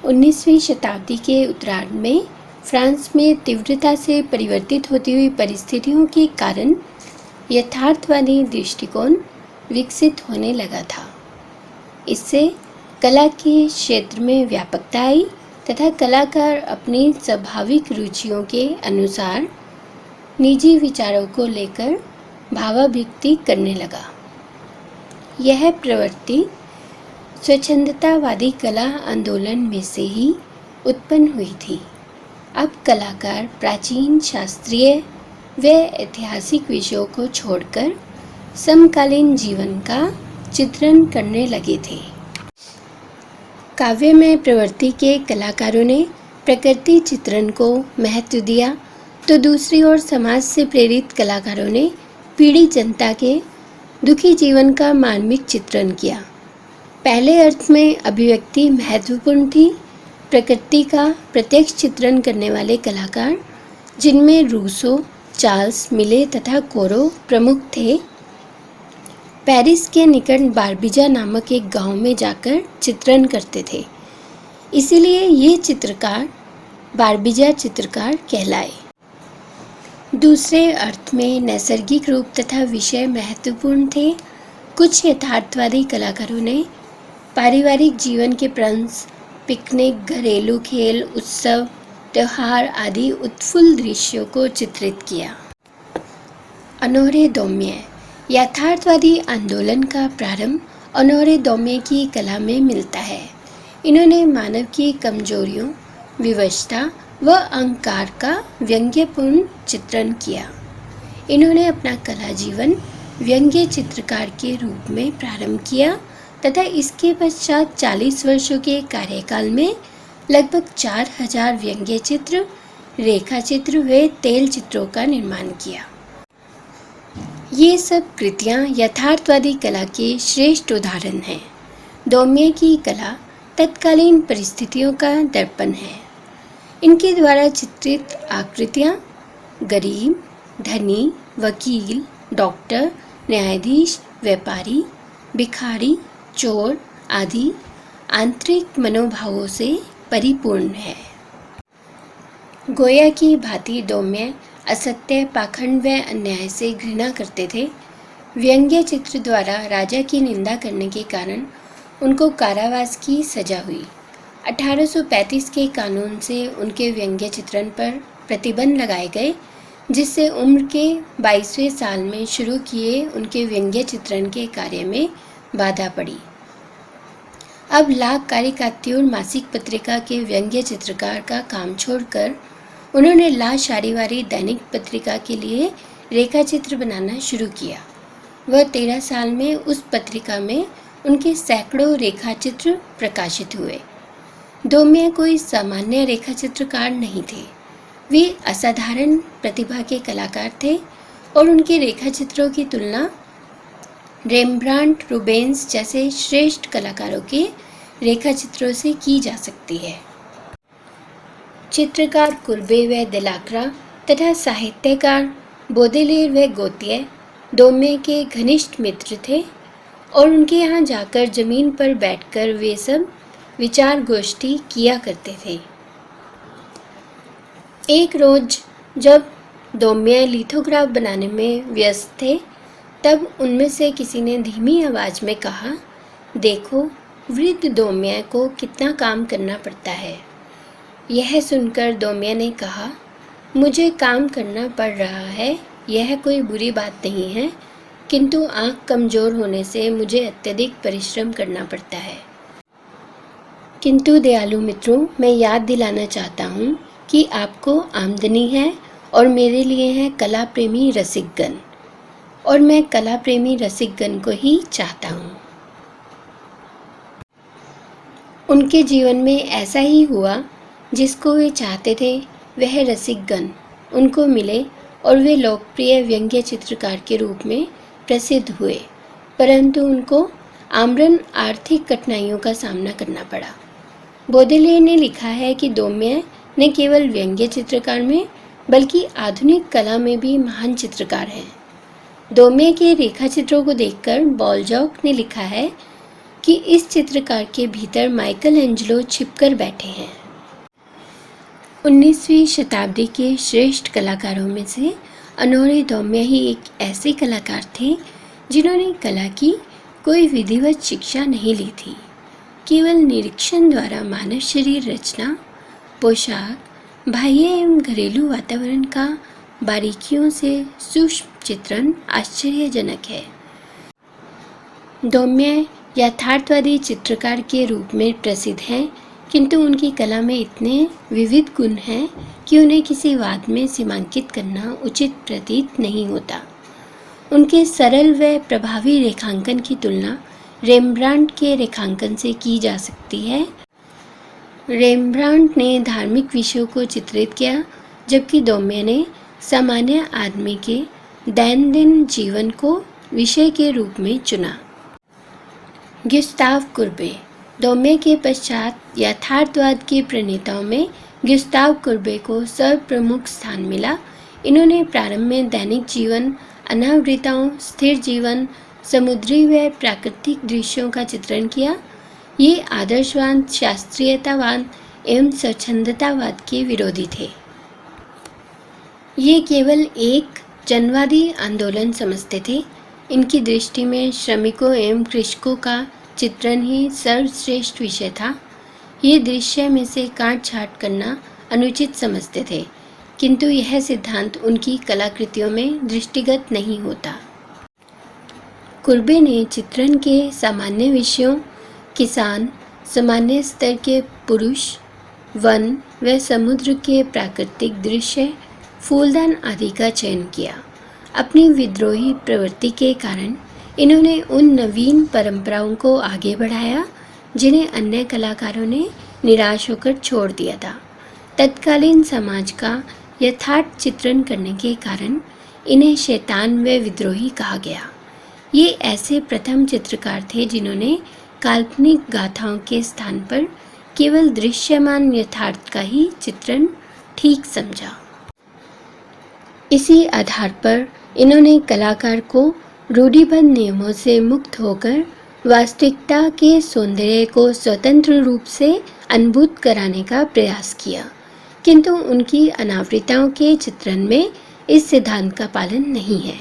19वीं शताब्दी के उत्तरार्ध में फ्रांस में तीव्रता से परिवर्तित होती हुई परिस्थितियों के कारण यथार्थवादी दृष्टिकोण विकसित होने लगा था। इससे कला के क्षेत्र में व्यापकता आई तथा कलाकार अपनी स्वाभाविक रुचियों के अनुसार निजी विचारों को लेकर भावाभिव्यक्ति करने लगा। यह प्रवृत्ति स्वच्छंदतावादी कला आंदोलन में से ही उत्पन्न हुई थी। अब कलाकार प्राचीन शास्त्रीय व ऐतिहासिक विषयों को छोड़कर समकालीन जीवन का चित्रण करने लगे थे। काव्य में प्रवृत्ति के कलाकारों ने प्रकृति चित्रण को महत्व दिया, तो दूसरी ओर समाज से प्रेरित कलाकारों ने पीड़ित जनता के दुखी जीवन का मार्मिक चित्रण किया। पहले अर्थ में अभिव्यक्ति महत्वपूर्ण थी। प्रकृति का प्रत्यक्ष चित्रण करने वाले कलाकार, जिनमें रूसो, चार्ल्स मिले तथा कोरो प्रमुख थे, पेरिस के निकट बारबीजा नामक एक गांव में जाकर चित्रण करते थे। इसीलिए ये चित्रकार बारबीजा चित्रकार कहलाए। दूसरे अर्थ में नैसर्गिक रूप तथा विषय महत्वपूर्ण थे। कुछ यथार्थवादी कलाकारों ने पारिवारिक जीवन के प्रंश, पिकनिक, घरेलू खेल, उत्सव, त्योहार आदि उत्फुल्ल दृश्यों को चित्रित किया। ऑनोरे दौम्य। यथार्थवादी आंदोलन का प्रारंभ ऑनोरे दौम्य की कला में मिलता है। इन्होंने मानव की कमजोरियों, विवशता व अहंकार का व्यंग्यपूर्ण चित्रण किया। इन्होंने अपना कला जीवन व्यंग्य चित्रकार के रूप में प्रारंभ किया तथा इसके पश्चात 40 वर्षों के कार्यकाल में लगभग 4000 व्यंग्य चित्र, रेखा चित्र व तेल चित्रों का निर्माण किया। ये सब कृतियाँ यथार्थवादी कला के श्रेष्ठ उदाहरण हैं। दौम्य की कला तत्कालीन परिस्थितियों का दर्पण है। इनके द्वारा चित्रित आकृतियाँ गरीब, धनी, वकील, डॉक्टर, न्यायाधीश, व्यापारी, भिखारी, चोर आदि आंतरिक मनोभावों से परिपूर्ण है। गोया की भांति दौम्य असत्य, पाखंड व अन्याय से घृणा करते थे। व्यंग्य चित्र द्वारा राजा की निंदा करने के कारण उनको कारावास की सजा हुई। 1835 के कानून से उनके व्यंग्य चित्रण पर प्रतिबंध लगाए गए, जिससे उम्र के 22वें साल में शुरू किए उनके व्यंग्य चित्रण के कार्य में बाधा पड़ी। अब लाख कारिकात्यूर मासिक पत्रिका के व्यंग्य चित्रकार का काम छोड़कर उन्होंने ला शारीवारी दैनिक पत्रिका के लिए रेखा चित्र बनाना शुरू किया। वह 13 साल में उस पत्रिका में उनके सैकड़ों रेखा चित्र प्रकाशित हुए। दौम्य कोई सामान्य रेखा चित्रकार नहीं थे। वे असाधारण प्रतिभा के कलाकार थे और उनके रेखा चित्रों की तुलना रेम्ब्रांट, रूबेंस जैसे श्रेष्ठ कलाकारों के रेखा चित्रों से की जा सकती है। चित्रकार कुर्बे व देलाक्रा तथा साहित्यकार बोदेलेर व गोतिये दौम्य के घनिष्ठ मित्र थे और उनके यहाँ जाकर जमीन पर बैठकर वे सब विचार गोष्ठी किया करते थे। एक रोज जब दौम्य लिथोग्राफ बनाने में व्यस्त थे, तब उनमें से किसी ने धीमी आवाज में कहा, देखो वृद्ध दौम्य को कितना काम करना पड़ता है। यह सुनकर दौम्य ने कहा, मुझे काम करना पड़ रहा है, यह कोई बुरी बात नहीं है, किंतु आँख कमज़ोर होने से मुझे अत्यधिक परिश्रम करना पड़ता है। किंतु दयालु मित्रों, मैं याद दिलाना चाहता हूँ कि आपको आमदनी है और मेरे लिए है कला प्रेमी रसिकगण, और मैं कला प्रेमी रसिकगण को ही चाहता हूँ। उनके जीवन में ऐसा ही हुआ, जिसको वे चाहते थे वह रसिकगण उनको मिले और वे लोकप्रिय व्यंग्य चित्रकार के रूप में प्रसिद्ध हुए, परंतु उनको आमरण आर्थिक कठिनाइयों का सामना करना पड़ा। बोदेलेयर ने लिखा है कि दौम्य न केवल व्यंग्य चित्रकार में बल्कि आधुनिक कला में भी महान चित्रकार हैं। दौम्य के रेखा चित्रों को देखकर बॉलजॉक ने लिखा है, कि इस चित्रकार के भीतर माइकल एंजेलो छिपकर बैठे हैं। 19वीं शताब्दी के श्रेष्ठ कलाकारों में से ऑनोरे दौम्या ही एक ऐसे कलाकार थे जिन्होंने कला की कोई विधिवत शिक्षा नहीं ली थी। केवल निरीक्षण द्वारा मानव शरीर रचना, पोशाक, बाह्य एवं घरेलू वातावरण का बारीकियों से सूक्ष्म चित्रण आश्चर्यजनक है। दौम्या यथार्थवादी चित्रकार के रूप में प्रसिद्ध हैं, किंतु उनकी कला में इतने विविध गुण हैं कि उन्हें किसी वाद में सीमांकित करना उचित प्रतीत नहीं होता। उनके सरल व प्रभावी रेखांकन की तुलना रेम्ब्रांट के रेखांकन से की जा सकती है। रेम्ब्रांट ने धार्मिक विषयों को चित्रित किया, जबकि दौम्या ने सामान्य आदमी के दैनंदिन जीवन को विषय के रूप में चुना। गुस्ताव कुर्बे। दौम्या के पश्चात यथार्थवाद के प्रणेताओं में गुस्ताव कुर्बे को सर्वप्रमुख स्थान मिला। इन्होंने प्रारंभ में दैनिक जीवन, अनावृताओं, स्थिर जीवन, समुद्री व प्राकृतिक दृश्यों का चित्रण किया। ये आदर्शवाद, शास्त्रीयतावाद एवं स्वच्छंदतावाद के विरोधी थे। ये केवल एक जनवादी आंदोलन समझते थे। इनकी दृष्टि में श्रमिकों एवं कृषकों का चित्रण ही सर्वश्रेष्ठ विषय था। ये दृश्य में से काट छाट करना अनुचित समझते थे, किंतु यह सिद्धांत उनकी कलाकृतियों में दृष्टिगत नहीं होता। कुर्बे ने चित्रण के सामान्य विषयों, किसान, सामान्य स्तर के पुरुष, वन व समुद्र के प्राकृतिक दृश्य, फूलदान आदि का चयन किया। अपनी विद्रोही प्रवृत्ति के कारण इन्होंने उन नवीन परंपराओं को आगे बढ़ाया जिन्हें अन्य कलाकारों ने निराश होकर छोड़ दिया था। तत्कालीन समाज का यथार्थ चित्रण करने के कारण इन्हें शैतान व विद्रोही कहा गया। ये ऐसे प्रथम चित्रकार थे जिन्होंने काल्पनिक गाथाओं के स्थान पर केवल दृश्यमान यथार्थ का ही चित्रण ठीक समझा। इसी आधार पर इन्होंने कलाकार को रूढ़िबद्ध नियमों से मुक्त होकर वास्तविकता के सौंदर्य को स्वतंत्र रूप से अनुभूत कराने का प्रयास किया, किंतु उनकी अनावृताओं के चित्रण में इस सिद्धांत का पालन नहीं है।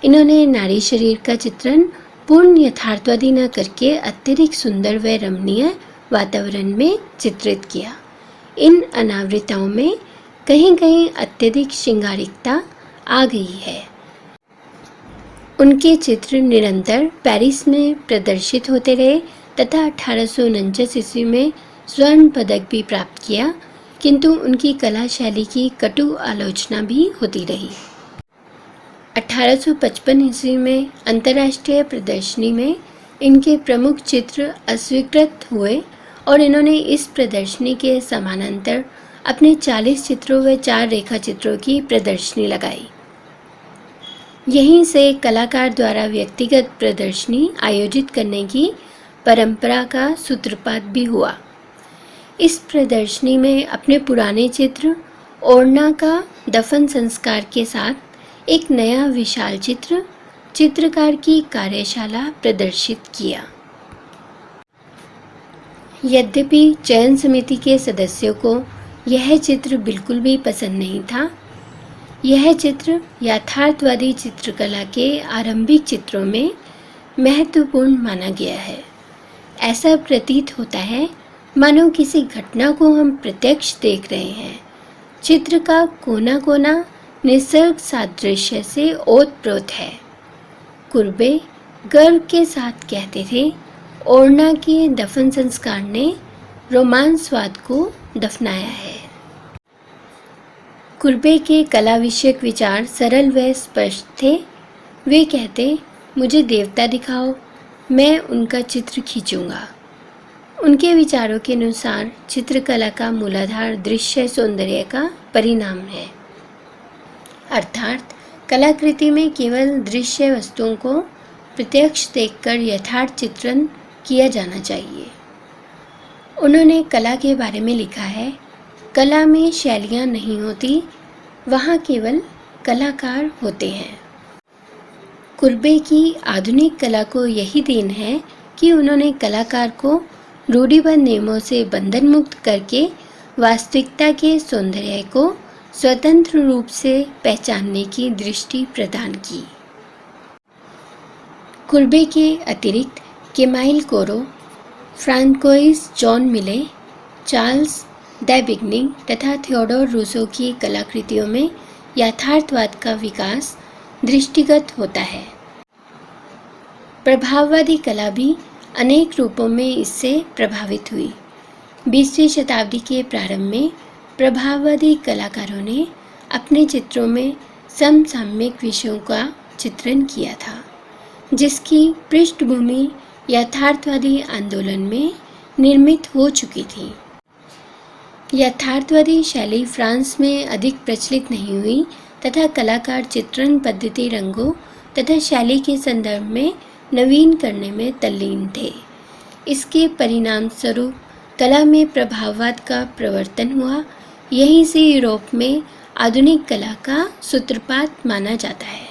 इन्होंने नारी शरीर का चित्रण पूर्ण यथार्थवादी न करके अत्यधिक सुंदर व रमणीय वातावरण में चित्रित किया। इन अनावृताओं में कहीं कहीं अत्यधिक श्रृंगारिकता आ गई है। उनके चित्र निरंतर पेरिस में प्रदर्शित होते रहे तथा 1849 ईस्वी में स्वर्ण पदक भी प्राप्त किया, किंतु उनकी कला शैली की कटु आलोचना भी होती रही। 1855 ईस्वी में अंतर्राष्ट्रीय प्रदर्शनी में इनके प्रमुख चित्र अस्वीकृत हुए और इन्होंने इस प्रदर्शनी के समानांतर अपने 40 चित्रों व 4 रेखा चित्रों की प्रदर्शनी लगाई। यहीं से कलाकार द्वारा व्यक्तिगत प्रदर्शनी आयोजित करने की परंपरा का सूत्रपात भी हुआ। इस प्रदर्शनी में अपने पुराने चित्र ओरना का दफन संस्कार के साथ एक नया विशाल चित्र चित्रकार की कार्यशाला प्रदर्शित किया। यद्यपि चयन समिति के सदस्यों को यह चित्र बिल्कुल भी पसंद नहीं था। यह चित्र यथार्थवादी चित्रकला के आरंभिक चित्रों में महत्वपूर्ण माना गया है। ऐसा प्रतीत होता है मानो किसी घटना को हम प्रत्यक्ष देख रहे हैं। चित्र का कोना कोना निसर्ग सादृश्य से ओतप्रोत है। कुर्बे गर्व के साथ कहते थे, ओरना के दफन संस्कार ने रोमांसवाद को दफनाया है। कुर्बे के कला विषयक विचार सरल व स्पष्ट थे। वे कहते, मुझे देवता दिखाओ, मैं उनका चित्र खींचूंगा। उनके विचारों के अनुसार चित्रकला का मूलाधार दृश्य सौंदर्य का परिणाम है, अर्थात कलाकृति में केवल दृश्य वस्तुओं को प्रत्यक्ष देखकर यथार्थ चित्रण किया जाना चाहिए। उन्होंने कला के बारे में लिखा है, कला में शैलियाँ नहीं होती, वहाँ केवल कलाकार होते हैं। कुर्बे की आधुनिक कला को यही देन है कि उन्होंने कलाकार को रूढ़िबद्ध नियमों से बंधन मुक्त करके वास्तविकता के सौंदर्य को स्वतंत्र रूप से पहचानने की दृष्टि प्रदान की। कुर्बे के अतिरिक्त केमाइल कोरो, फ्रांकोइस जॉन मिले, चार्ल्स द बिगनिंग तथा थियोडोर रूसो की कलाकृतियों में यथार्थवाद का विकास दृष्टिगत होता है। प्रभाववादी कला भी अनेक रूपों में इससे प्रभावित हुई। 20वीं शताब्दी के प्रारंभ में प्रभाववादी कलाकारों ने अपने चित्रों में समसामयिक विषयों का चित्रण किया था, जिसकी पृष्ठभूमि यथार्थवादी आंदोलन में निर्मित हो चुकी थी। यथार्थवादी शैली फ्रांस में अधिक प्रचलित नहीं हुई तथा कलाकार चित्रण पद्धति, रंगों तथा शैली के संदर्भ में नवीन करने में तल्लीन थे। इसके परिणाम स्वरूप कला में प्रभाववाद का प्रवर्तन हुआ। यहीं से यूरोप में आधुनिक कला का सूत्रपात माना जाता है।